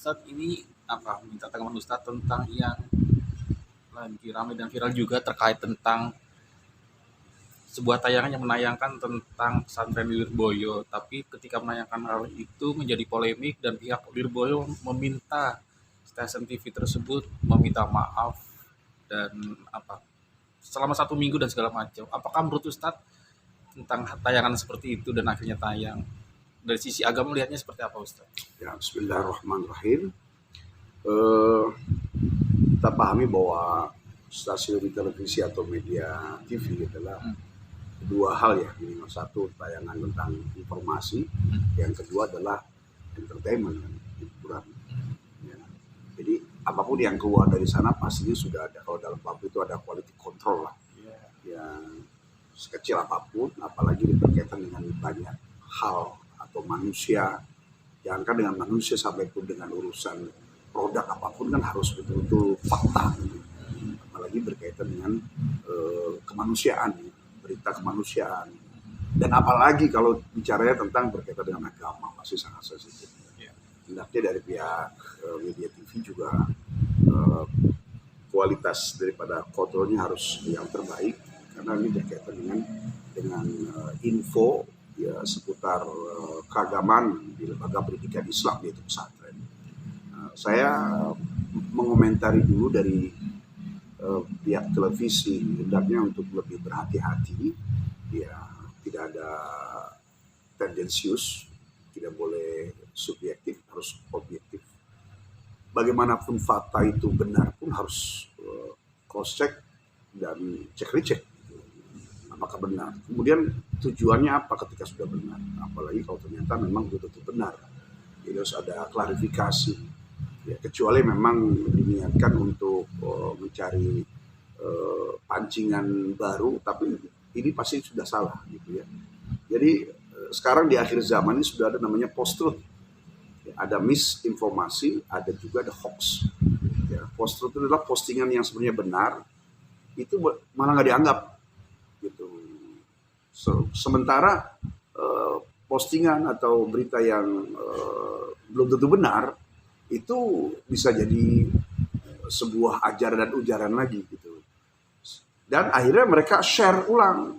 Ustadz, ini minta tanggapan Ustadz tentang yang lagi ramai dan viral juga terkait tentang sebuah tayangan yang menayangkan tentang pesantren Lirboyo, tapi ketika menayangkan hal itu menjadi polemik dan pihak Lirboyo meminta stasiun TV tersebut meminta maaf dan selama 1 minggu dan segala macam. Apakah menurut Ustadz tentang tayangan seperti itu dan akhirnya tayang, dari sisi agama melihatnya seperti apa Ustadz? Ya, Bismillahirrahmanirrahim. Kita pahami bahwa stasiun televisi atau media TV adalah dua hal ya. Yang satu tayangan tentang informasi, yang kedua adalah entertainment, hiburan. Ya. Jadi apapun yang keluar dari sana pastinya sudah ada, kalau dalam bab itu ada quality control lah. Yang sekecil apapun, apalagi berkaitan dengan banyak hal atau manusia. Jangankan dengan manusia, sampai pun dengan urusan produk apapun kan harus betul-betul fakta, apalagi berkaitan dengan kemanusiaan, berita kemanusiaan, dan apalagi kalau bicaranya tentang berkaitan dengan agama pasti sangat sensitif. Hendaknya dari pihak media TV juga kualitas daripada kontrolnya harus yang terbaik, karena ini berkaitan dengan info ya seputar keagamaan di lembaga pendidikan Islam, yaitu pesantren. Saya mengomentari dulu dari pihak televisi, hendaknya untuk lebih berhati-hati, ya tidak ada tendensius, tidak boleh subjektif, harus objektif. Bagaimanapun fakta itu benar pun harus cross check dan cek recheck apakah benar. Kemudian tujuannya apa ketika sudah benar, apalagi kalau ternyata memang betul-betul benar. Jadi harus ada klarifikasi. Ya, kecuali memang diniatkan untuk mencari pancingan baru, tapi ini pasti sudah salah gitu ya. Jadi sekarang di akhir zaman ini sudah ada namanya post-truth. Ya, ada misinformasi, ada juga ada hoax. Ya, post-truth itu adalah postingan yang sebenarnya benar, itu malah nggak dianggap gitu. Sementara postingan atau berita yang belum tentu benar itu bisa jadi sebuah ajaran dan ujaran lagi gitu. Dan akhirnya mereka share ulang.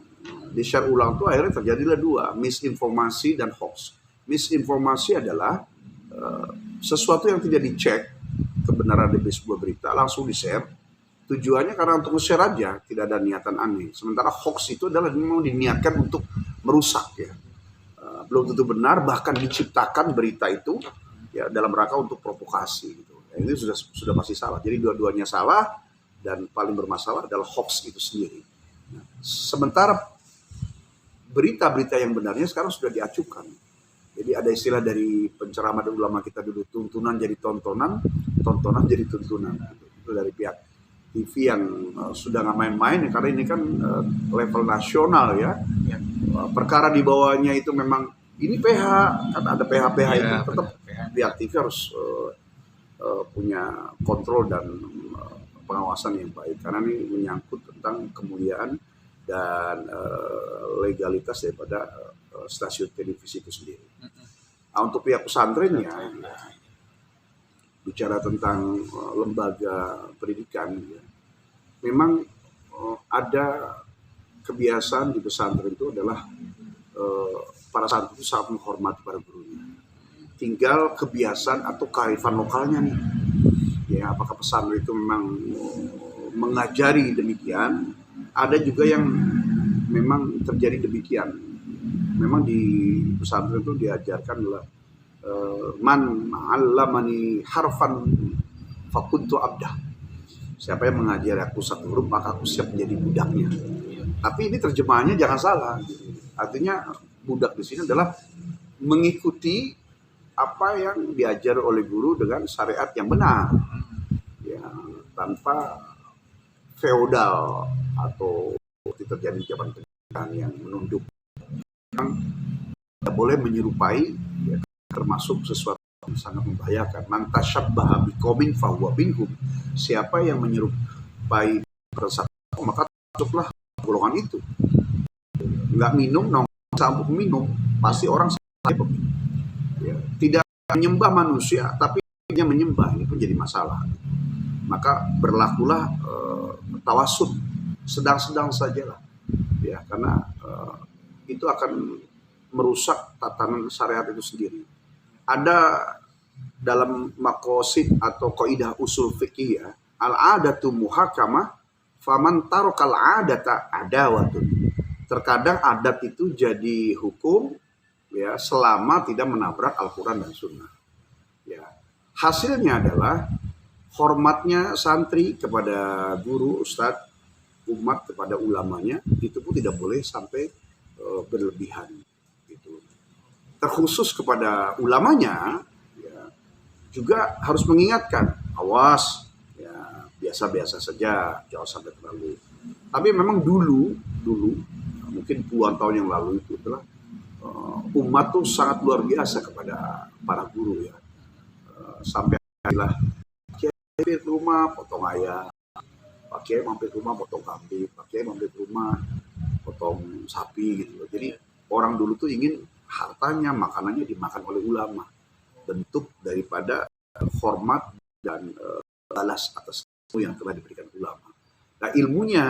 Di share ulang itu akhirnya terjadilah dua, misinformasi dan hoax. Misinformasi adalah sesuatu yang tidak dicek kebenaran dari sebuah berita langsung di-share. Tujuannya karena untuk share aja, tidak ada niatan aneh. Sementara hoax itu adalah memang diniatkan untuk merusak ya. Belum tentu benar, bahkan diciptakan berita itu ya dalam rangka untuk provokasi gitu. Ya, ini sudah pasti salah. Jadi dua-duanya salah, dan paling bermasalah adalah hoax itu sendiri. Nah, sementara berita-berita yang benarnya sekarang sudah diacukan. Jadi ada istilah dari penceramah dan ulama kita dulu, tuntunan jadi tontonan, tontonan jadi tuntunan. Itu dari pihak TV yang sudah nggak main-main ya, karena ini kan level nasional ya. Perkara di bawahnya itu memang ini PH, karena ada PH-PH itu tetap pihak TV harus punya kontrol dan pengawasan yang baik, karena ini menyangkut tentang kemuliaan dan legalitas daripada stasiun televisi itu sendiri. Nah, untuk pihak pesantrennya, bicara tentang lembaga pendidikan, ya, memang ada kebiasaan di pesantren itu adalah para santri itu sangat menghormati para gurunya. Tinggal kebiasaan atau kearifan lokalnya nih. Ya, apakah pesantren itu memang mengajari demikian? Ada juga yang memang terjadi demikian. Memang di pesantren itu diajarkan adalah man 'allamani harfan fakuntu abdah. Siapa yang mengajari aku satu huruf maka aku siap menjadi budaknya. Tapi ini terjemahannya jangan salah. Artinya budak di sini adalah mengikuti apa yang diajar oleh guru dengan syariat yang benar, ya, tanpa feodal atau terjadi zaman penjajahan yang menunduk. Tidak boleh menyerupai, ya, termasuk sesuatu yang sangat membahayakan. Man tasyabbaha biqaumin fahuwa minhum. Siapa yang menyerupai persatuan maka masuklah golongan itu. Nggak minum, sambung minum, pasti orang ya, tidak menyembah manusia, tapi dia menyembah, ini pun jadi masalah. Maka berlakulah tawasud, sedang-sedang sajalah, ya, karena itu akan merusak tatanan syariat itu sendiri. Ada dalam maqasid atau kaidah usul fikih ya, al-adatu muhakamah, faman tarokal adata adawatun. Terkadang adat itu jadi hukum, ya, selama tidak menabrak Al-Quran dan Sunnah. Ya, hasilnya adalah hormatnya santri kepada guru, ustadz, umat kepada ulamanya itu pun tidak boleh sampai berlebihan. Gitu. Terkhusus kepada ulamanya, ya, juga harus mengingatkan, awas, ya, biasa-biasa saja, jangan sampai terlalu. Tapi memang dulu mungkin puluhan tahun yang lalu itu adalah umat tuh sangat luar biasa kepada para guru, ya. Sampai lah mampir ke rumah potong ayam, Pak Kiai mampir ke rumah potong kambing, Pak Kiai mampir ke rumah potong sapi gitu. Jadi orang dulu tuh ingin hartanya, makanannya dimakan oleh ulama. Bentuk daripada hormat dan balas atas ilmu yang telah diberikan ulama. Nah, ilmunya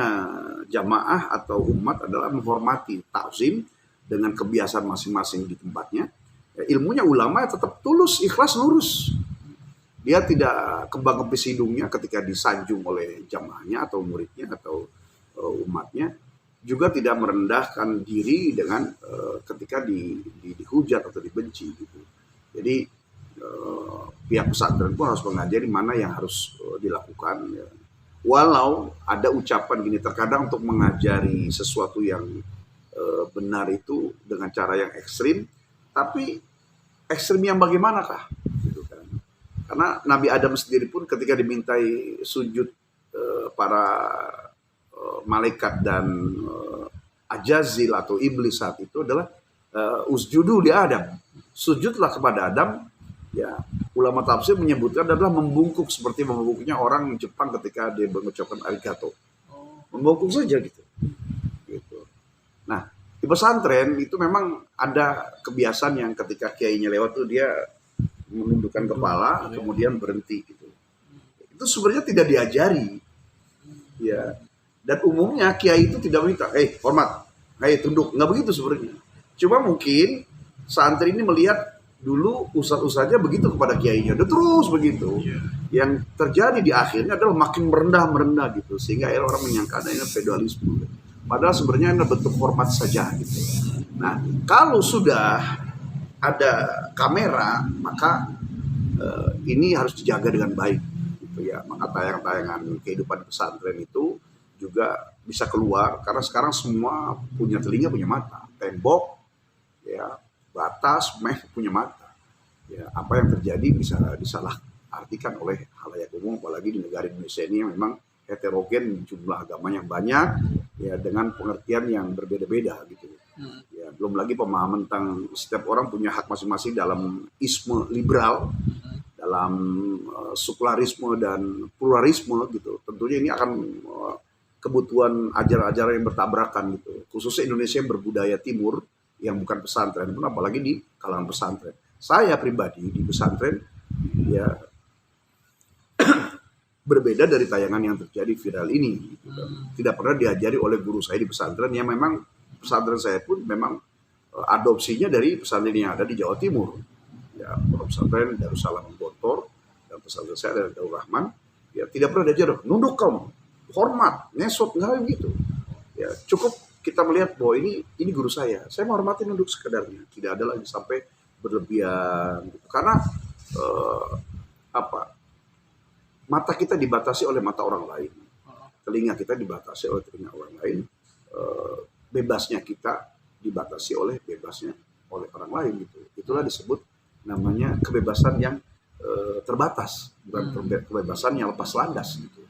jamaah atau umat adalah menghormati, ta'zim dengan kebiasaan masing-masing di tempatnya. Ya, ilmunya ulama tetap tulus, ikhlas, lurus. Dia tidak kembang-kempis hidungnya ketika disanjung oleh jamaahnya atau muridnya atau umatnya. Juga tidak merendahkan diri dengan ketika dihujat atau dibenci gitu. Jadi pihak pesantren pun harus mengajari mana yang harus dilakukan. Ya. Walau ada ucapan gini, terkadang untuk mengajari sesuatu yang benar itu dengan cara yang ekstrim, tapi ekstrim yang bagaimanakah? Gitu kan. Karena Nabi Adam sendiri pun ketika dimintai sujud para malaikat dan ajazil atau iblis saat itu adalah usjudu li Adam, sujudlah kepada Adam. Ya, ulama tafsir menyebutkan adalah membungkuk seperti membungkuknya orang Jepang ketika dia mengucapkan arigato, membungkuk saja gitu. Nah, di pesantren itu memang ada kebiasaan yang ketika kiainya lewat tuh dia menundukkan kepala kemudian berhenti gitu. Itu sebenarnya tidak diajari, ya. Dan umumnya kiai itu tidak minta, hormat, tunduk, nggak begitu sebenarnya. Cuma mungkin santri ini melihat dulu ustadz-ustadznya begitu kepada kiainya, udah terus begitu. Yang terjadi di akhirnya adalah makin merendah gitu, sehingga orang menyangka ini feodalisme. Padahal sebenarnya ini bentuk hormat saja gitu. Nah, kalau sudah ada kamera, maka ini harus dijaga dengan baik gitu ya. Maka tayangan-tayangan kehidupan pesantren itu juga bisa keluar, karena sekarang semua punya telinga, punya mata, tembok, ya, batas, punya mata. Ya, apa yang terjadi bisa disalah artikan oleh khalayak umum, apalagi di negara Indonesia ini yang memang heterogen, jumlah agamanya yang banyak, ya, dengan pengertian yang berbeda-beda gitu. Ya, belum lagi pemahaman tentang setiap orang punya hak masing-masing dalam isme liberal, dalam sekularisme dan pluralisme gitu. Tentunya ini akan kebutuhan ajaran-ajaran yang bertabrakan gitu. Khususnya Indonesia yang berbudaya timur, yang bukan pesantren pun, apalagi di kalangan pesantren. Saya pribadi di pesantren, ya, berbeda dari tayangan yang terjadi viral ini gitu kan. Tidak pernah diajari oleh guru saya di pesantren, yang memang pesantren saya pun memang adopsinya dari pesantren yang ada di Jawa Timur, ya, pesantren Darussalam Gontor dan pesantren saya dari Darul Rahman, ya, tidak pernah diajar nunduk kamu, hormat, ngesot, nggak gitu. Ya, cukup kita melihat bahwa ini guru saya menghormati, nunduk sekedarnya, tidak ada lagi sampai berlebihan gitu. Karena mata kita dibatasi oleh mata orang lain, telinga kita dibatasi oleh telinga orang lain, bebasnya kita dibatasi oleh bebasnya oleh orang lain gitu. Itulah disebut namanya kebebasan yang terbatas, bukan kebebasan yang lepas landas gitu.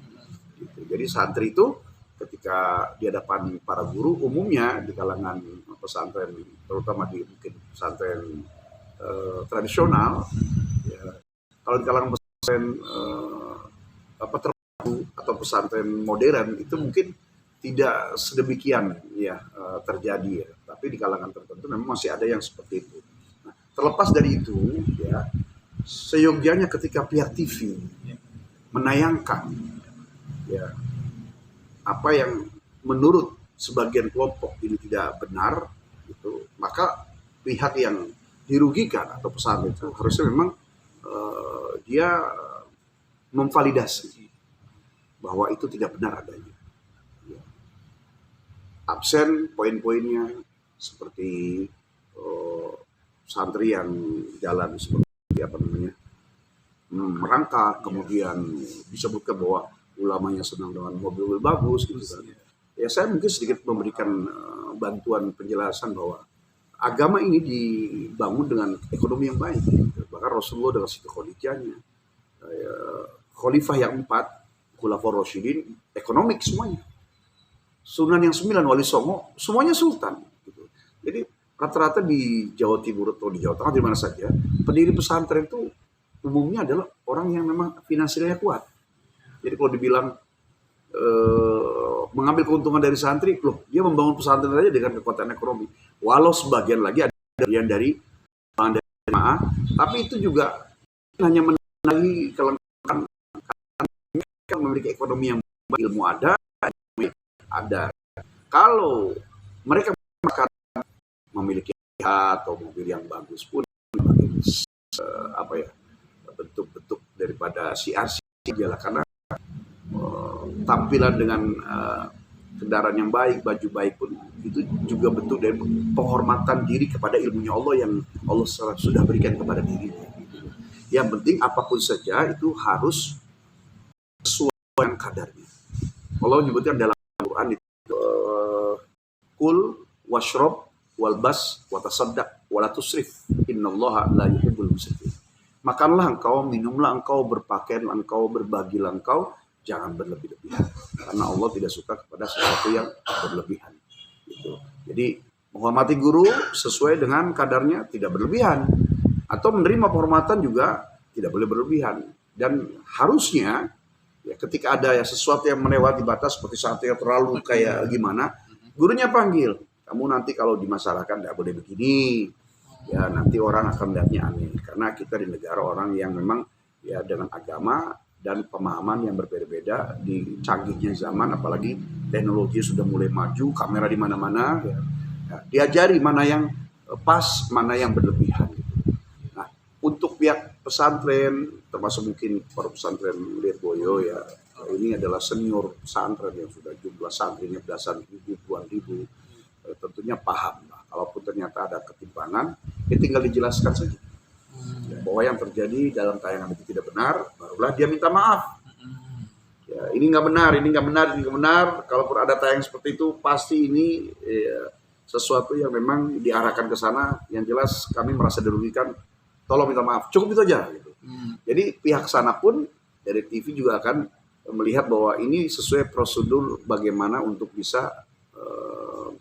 Jadi santri itu ketika di hadapan para guru, umumnya di kalangan pesantren, terutama di mungkin pesantren tradisional, ya, kalau di kalangan pesantren terbaru atau pesantren modern itu mungkin tidak sedemikian ya terjadi ya, tapi di kalangan tertentu memang masih ada yang seperti itu. Nah, terlepas dari itu ya, seyogianya ketika pihak TV menayangkan ya apa yang menurut sebagian kelompok ini tidak benar, gitu, maka pihak yang dirugikan atau pesantren itu harusnya memang dia memvalidasi bahwa itu tidak benar adanya. Ya. Absen poin-poinnya seperti santri yang jalan seperti apa namanya merangkak, kemudian disebutkan bahwa ulamanya senang dengan mobil bagus gitu kan. Ya saya mungkin sedikit memberikan bantuan penjelasan bahwa agama ini dibangun dengan ekonomi yang baik. Bahkan Rasulullah dengan Siti Khadijahnya, Khalifah yang 4, Khulafaur Rasyidin, ekonomik semuanya. Sunan yang 9, Wali Songo, semuanya sultan. Gitu. Jadi rata-rata di Jawa Timur atau di Jawa Tengah, di mana saja, pendiri pesantren itu umumnya adalah orang yang memang finansialnya kuat. Jadi kalau dibilang mengambil keuntungan dari santri, loh dia membangun pesantren saja dengan kekuatan ekonomi. Walau sebagian lagi ada bagian dari jemaah, tapi itu juga hanya menandai kelengkapan yang memiliki ekonomi yang baik, ilmu ada. Kalau mereka memiliki atau mobil yang bagus pun apa ya bentuk-bentuk daripada CRC adalah karena tampilan dengan kendaraan yang baik, baju baik pun itu juga bentuk dari penghormatan diri kepada ilmunya Allah yang Allah sudah berikan kepada dirinya. Yang penting apapun saja itu harus sesuai dengan kadarnya. Allah menyebutkan dalam Al-Quran itu kul washrob walbas watasaddaq walatusrif innallaha la yuhibbul musrifin. Makanlah engkau, minumlah engkau, berpakaianlah engkau, berbagilah engkau, jangan berlebih-lebihan. Karena Allah tidak suka kepada sesuatu yang berlebihan. Gitu. Jadi menghormati guru sesuai dengan kadarnya, tidak berlebihan. Atau menerima penghormatan juga tidak boleh berlebihan. Dan harusnya ya, ketika ada ya sesuatu yang melewati batas seperti satu yang terlalu kayak gimana, gurunya panggil. Kamu nanti kalau di masyarakat tidak boleh begini. Ya nanti orang akan melihatnya aneh. Karena kita di negara orang yang memang ya dengan agama dan pemahaman yang berbeda-beda di canggihnya zaman, apalagi teknologi sudah mulai maju, kamera di mana-mana, ya, diajari mana yang pas, mana yang berlebihan. Gitu. Nah, untuk pihak pesantren, termasuk mungkin para pesantren Lirboyo ya, ini adalah senior pesantren yang sudah jumlah santrinya belasan ribu, puluhan ribu, tentunya paham lah. Kalaupun ternyata ada ketimpangan, ya tinggal dijelaskan saja. Bahwa yang terjadi dalam tayangan itu tidak benar, barulah dia minta maaf. Ya, ini nggak benar, ini nggak benar, ini nggak benar. Kalaupun ada tayang seperti itu, pasti ini sesuatu yang memang diarahkan ke sana. Yang jelas kami merasa dirugikan, tolong minta maaf. Cukup itu aja. Gitu. Jadi pihak sana pun dari TV juga akan melihat bahwa ini sesuai prosedur bagaimana untuk bisa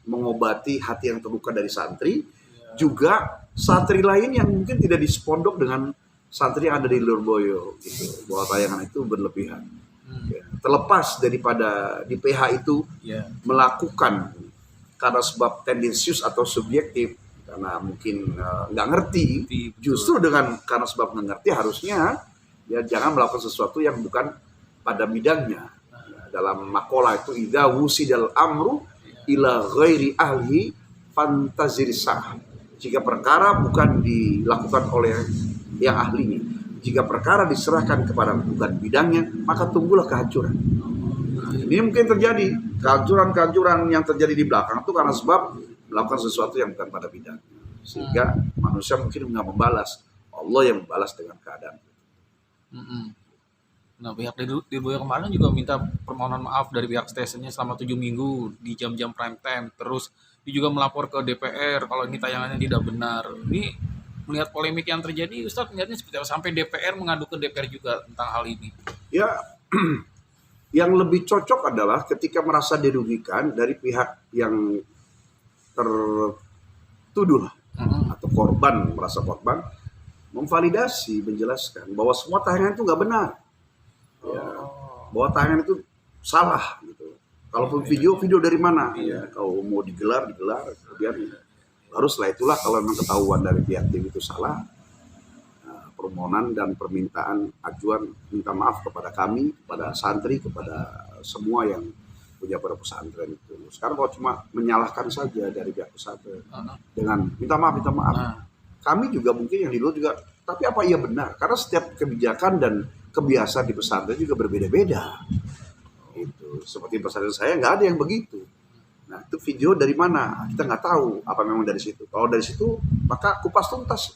mengobati hati yang terluka dari santri. Juga santri lain yang mungkin tidak disepondok dengan santri yang ada di Lirboyo gitu, bahwa tayangan itu berlebihan. Ya, terlepas daripada di PH itu melakukan karena sebab tendensius atau subjektif, karena mungkin nggak ngerti, justru dengan karena sebab nggak ngerti harusnya ya jangan melakukan sesuatu yang bukan pada bidangnya. Dalam makalah itu idza wusidal amru ila ghairi ahli fantazirisah. Jika perkara bukan dilakukan oleh yang ahlinya, jika perkara diserahkan kepada bukan bidangnya, maka tunggulah kehancuran. Nah, ini mungkin terjadi kehancuran yang terjadi di belakang itu karena sebab melakukan sesuatu yang bukan pada bidangnya, sehingga manusia mungkin nggak membalas, Allah yang membalas dengan keadaan. Nah, pihak Lirboyo kemarin juga minta permohonan maaf dari pihak stasiunnya selama 7 minggu di jam-jam prime time. Terus dia juga melapor ke DPR kalau ini tayangannya tidak benar. Ini melihat polemik yang terjadi, Ustadz melihatnya seperti apa? Sampai DPR mengadu ke DPR juga tentang hal ini. Ya, yang lebih cocok adalah ketika merasa dirugikan dari pihak yang tertuduh atau korban, merasa korban, memvalidasi, menjelaskan bahwa semua tayangan itu nggak benar. Ya, bahwa tayangan itu salah gitu. Kalaupun video dari mana? Ya, kalau mau digelar, kemudian baru setelah itulah kalau memang ketahuan dari pihak TV itu salah, permohonan dan permintaan ajuan minta maaf kepada kami, kepada santri, kepada semua yang punya pada pesantren itu. Sekarang kalau cuma menyalahkan saja dari pihak pesantren dengan minta maaf, kami juga mungkin yang di luar juga, tapi apa iya benar? Karena setiap kebijakan dan kebiasaan di pesantren juga berbeda-beda. Itu seperti pesantren saya nggak ada yang begitu. Nah itu video dari mana? Kita nggak tahu apa memang dari situ. Kalau dari situ maka kupas tuntas.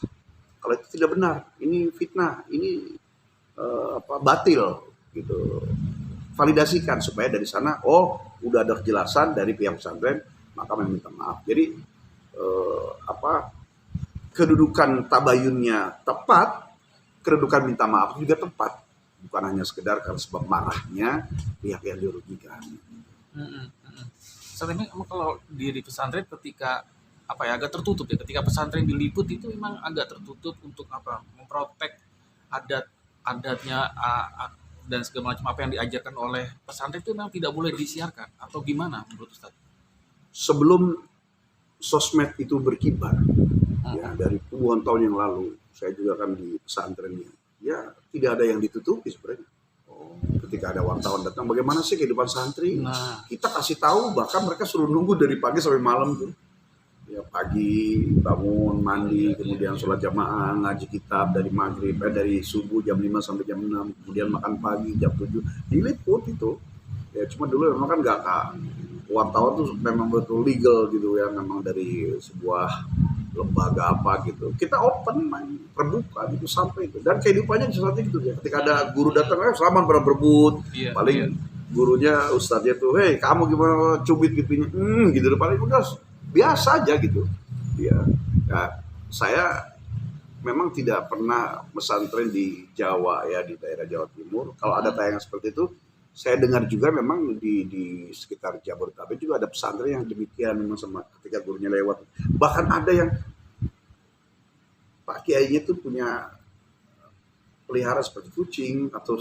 Kalau itu tidak benar, ini fitnah, ini batil, gitu. Validasikan supaya dari sana, udah ada kejelasan dari pihak pesantren, maka meminta maaf. Jadi kedudukan tabayunnya tepat, kedudukan minta maaf juga tepat, bukan hanya sekedar karena sebab marahnya pihak yang dirugikan. Saat ini kalau di pesantren ketika agak tertutup ya, ketika pesantren diliput itu memang agak tertutup untuk memprotek adatnya dan segala macam apa yang diajarkan oleh pesantren itu memang tidak boleh disiarkan atau gimana menurut Ustaz? Sebelum sosmed itu berkibar, ya dari puluhan tahun yang lalu, saya juga kan di pesantrennya, ya tidak ada yang ditutupi sebenarnya. Ketika ada wartawan datang, bagaimana sih kehidupan santri? Kita kasih tahu, bahkan mereka suruh nunggu dari pagi sampai malam tuh. Ya pagi bangun, mandi, kemudian sholat jamaah, ngaji kitab dari maghrib, dari subuh jam 5 sampai jam 6, kemudian makan pagi jam 7, diliput itu. Ya cuma dulu memang kan nggak wartawan tuh memang betul legal gitu ya, memang dari sebuah lembaga apa gitu. Kita open, terbuka gitu sampai itu. Dan kehidupannya seperti itu ya. Ketika ada guru datang, selamat pada berebut. Paling gurunya ustadznya tuh, hei kamu gimana cubit pipinya, gitu. Paling udah biasa aja gitu. Ya, saya memang tidak pernah pesantren di Jawa ya, di daerah Jawa Timur. Kalau ada tayangan seperti itu, saya dengar juga memang di sekitar Jabodetabek juga ada pesantren yang demikian, memang sama ketika gurunya lewat. Bahkan ada yang Pak Kiainya tuh punya pelihara seperti kucing atau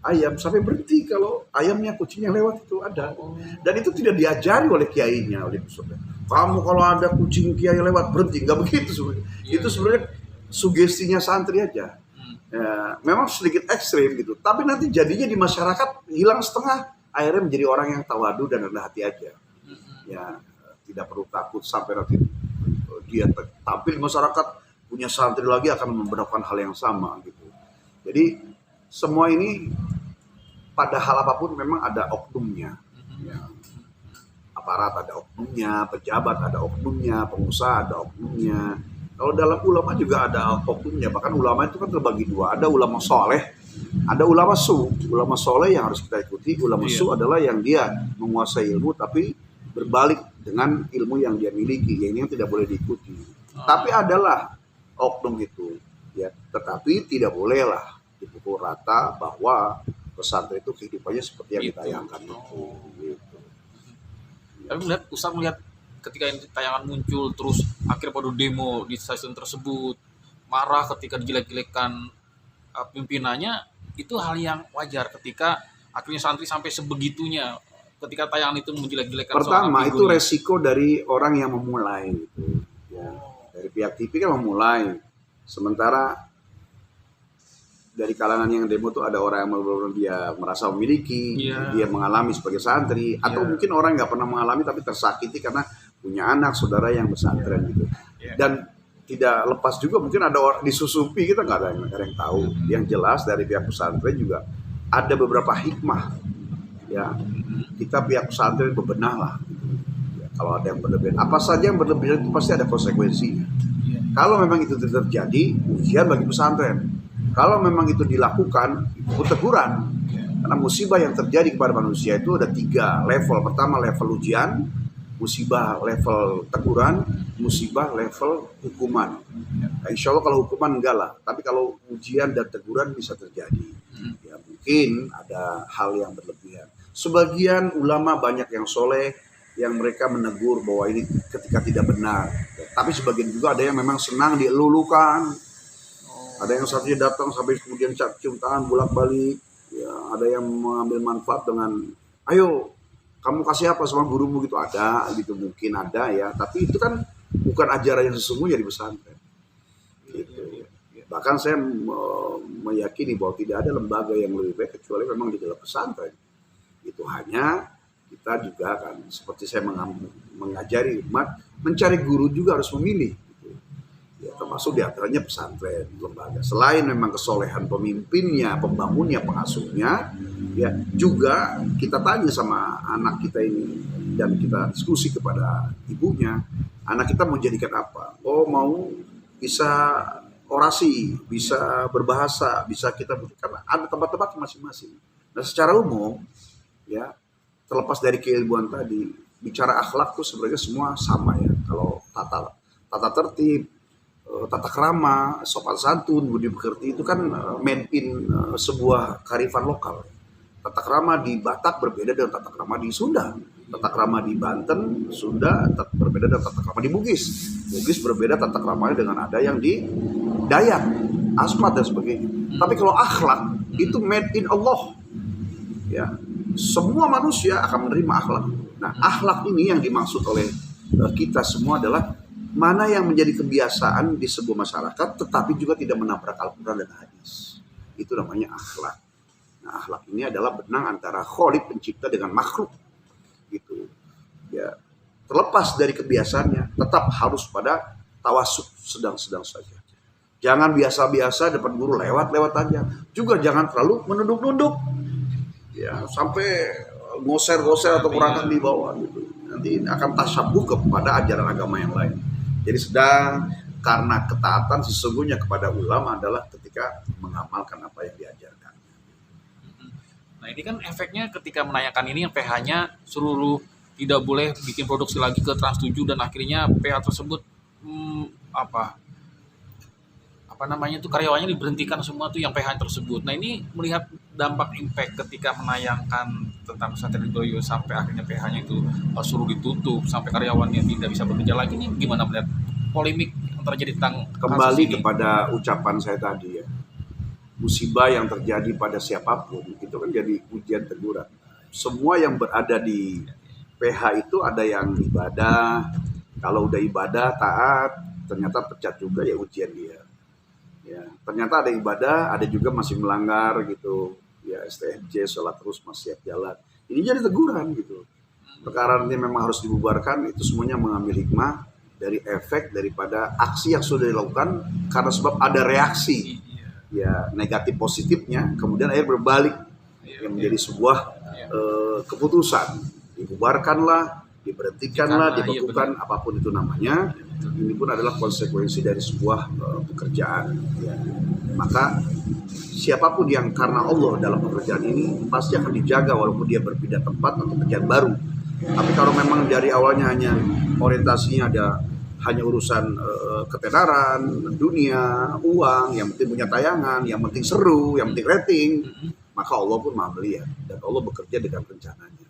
ayam, sampai berhenti kalau ayamnya kucingnya lewat itu ada. Dan itu tidak diajari oleh kiainya, oleh pusatnya. Kamu kalau ada kucing kiai lewat berhenti, nggak begitu sebenarnya. Itu sebenarnya sugestinya santri aja. Ya, memang sedikit ekstrim gitu, tapi nanti jadinya di masyarakat hilang setengah, akhirnya menjadi orang yang tawadu dan rendah hati aja. Ya tidak perlu takut sampai nanti dia tampil di masyarakat punya santri lagi akan memperlakukan hal yang sama gitu. Jadi semua ini pada hal apapun memang ada oknumnya. Ya. Aparat ada oknumnya, pejabat ada oknumnya, pengusaha ada oknumnya. Kalau dalam ulama juga ada oknumnya. Bahkan ulama itu kan terbagi dua. Ada ulama soleh, ada ulama su. Ulama soleh yang harus kita ikuti. Ulama su adalah yang dia menguasai ilmu tapi berbalik dengan ilmu yang dia miliki. Yang ini yang tidak boleh diikuti. Tapi adalah oknum itu. Ya, tetapi tidak bolehlah dipukul rata bahwa pesantren itu kehidupannya seperti yang ditayangkan itu. Gitu. Tapi Ustaz melihat ketika ini tayangan muncul terus akhirnya pada demo di stasiun tersebut, marah ketika dijelek-jelekan pimpinannya, itu hal yang wajar ketika akhirnya santri sampai sebegitunya ketika tayangan itu menjelek-jelekan. Pertama itu resiko dari orang yang memulai gitu. Ya, dari pihak TV kan memulai, sementara dari kalangan yang demo tuh ada orang yang dia merasa memiliki, dia mengalami sebagai santri, atau mungkin orang nggak pernah mengalami tapi tersakiti karena punya anak saudara yang pesantren gitu. Dan tidak lepas juga mungkin ada orang disusupi, kita nggak ada yang tahu. Yang jelas dari pihak pesantren juga ada beberapa hikmah. Ya, kita pihak pesantren bebenah lah. Ya, kalau ada yang berlebihan, apa saja yang berlebihan itu pasti ada konsekuensinya. Kalau memang itu terjadi, ujian bagi pesantren. Kalau memang itu dilakukan, itu teguran. Karena musibah yang terjadi kepada manusia itu ada 3 level. Pertama level ujian, musibah level teguran, musibah level hukuman. Nah, insya Allah kalau hukuman enggak lah. Tapi kalau ujian dan teguran bisa terjadi. Ya, mungkin ada hal yang berlebihan. Sebagian ulama banyak yang soleh, yang mereka menegur bahwa ini ketika tidak benar. Tapi sebagian juga ada yang memang senang dielulukan. Ada yang satunya datang sampai kemudian cium tangan bolak-balik. Ya, ada yang mengambil manfaat dengan, ayo kamu kasih apa sama gurumu gitu, ada gitu, mungkin ada ya. Tapi itu kan bukan ajaran yang sesungguhnya di pesantren. Gitu. Bahkan saya meyakini bahwa tidak ada lembaga yang lebih baik kecuali memang di dalam pesantren. Itu hanya kita juga kan, seperti saya mengajari umat, mencari guru juga harus memilih. Gitu. Ya, termasuk diantaranya pesantren, lembaga. Selain memang kesolehan pemimpinnya, pembangunnya, pengasuhnya, ya juga kita tanya sama anak kita ini dan kita diskusi kepada ibunya, anak kita mau jadikan apa? Oh, mau bisa orasi, bisa berbahasa, bisa kita karena ada tempat-tempat masing-masing. Nah, secara umum ya, terlepas dari keilmuan tadi, bicara akhlak tuh sebenarnya semua sama ya. Kalau tata tertib, tata krama, sopan santun, budi pekerti itu kan made in sebuah kearifan lokal. Tata krama di Batak berbeda dengan tata krama di Sunda. Tata krama di Banten, Sunda berbeda dengan tata krama di Bugis. Bugis berbeda tata kramanya dengan ada yang di Dayak, Asmat dan sebagainya. Tapi kalau akhlak itu made in Allah. Ya, semua manusia akan menerima akhlak. Nah, akhlak ini yang dimaksud oleh kita semua adalah mana yang menjadi kebiasaan di sebuah masyarakat tetapi juga tidak menabrak Al-Quran dan hadis. Itu namanya akhlak. Nah, akhlak ini adalah benang antara Khalik pencipta dengan makhluk. Gitu. Ya, terlepas dari kebiasaannya, tetap harus pada tawasuk sedang-sedang saja. Jangan biasa-biasa depan guru lewat-lewat aja. Juga jangan terlalu menunduk-nunduk. Ya, sampai ngoser-ngoser atau kurangkan di bawah gitu. Nanti akan tasyabuh kepada ajaran agama yang lain. Jadi sedang karena ketaatan sesungguhnya kepada ulama adalah ketika mengamalkan apa yang diajarkan. Nah, ini kan efeknya ketika menanyakan ini yang PH-nya seluruh tidak boleh bikin produksi lagi ke Trans 7 dan akhirnya PH tersebut namanya tuh karyawannya diberhentikan semua tuh yang PH tersebut. Nah, ini melihat dampak impact ketika menayangkan tentang pesantren Lirboyo sampai akhirnya PH-nya itu suruh ditutup sampai karyawannya tidak bisa bekerja lagi, ini gimana melihat polemik yang terjadi tentang kembali kepada ucapan saya tadi ya. Musibah yang terjadi pada siapapun itu kan jadi ujian teguran. Semua yang berada di PH itu ada yang ibadah, kalau udah ibadah taat ternyata pecat juga ya ujian dia. Ya, ternyata ada ibadah, ada juga masih melanggar gitu. Ya, STMJ, sholat terus masih jalan. Ini jadi teguran gitu. Perkara nanti memang harus dibubarkan, itu semuanya mengambil hikmah dari efek daripada aksi yang sudah dilakukan karena sebab ada reaksi ya negatif positifnya, kemudian akhirnya berbalik yang menjadi sebuah keputusan. Dibubarkanlah, diberhentikanlah, dibekukan, apapun itu namanya. Ini pun adalah konsekuensi dari sebuah pekerjaan. Ya. Maka siapapun yang karena Allah dalam pekerjaan ini pasti akan dijaga walaupun dia berpindah tempat atau pekerjaan baru. Tapi kalau memang dari awalnya hanya orientasinya hanya urusan ketenaran, dunia, uang, yang penting punya tayangan, yang penting seru, yang penting rating, maka Allah pun maha melihat dan Allah bekerja dengan rencananya.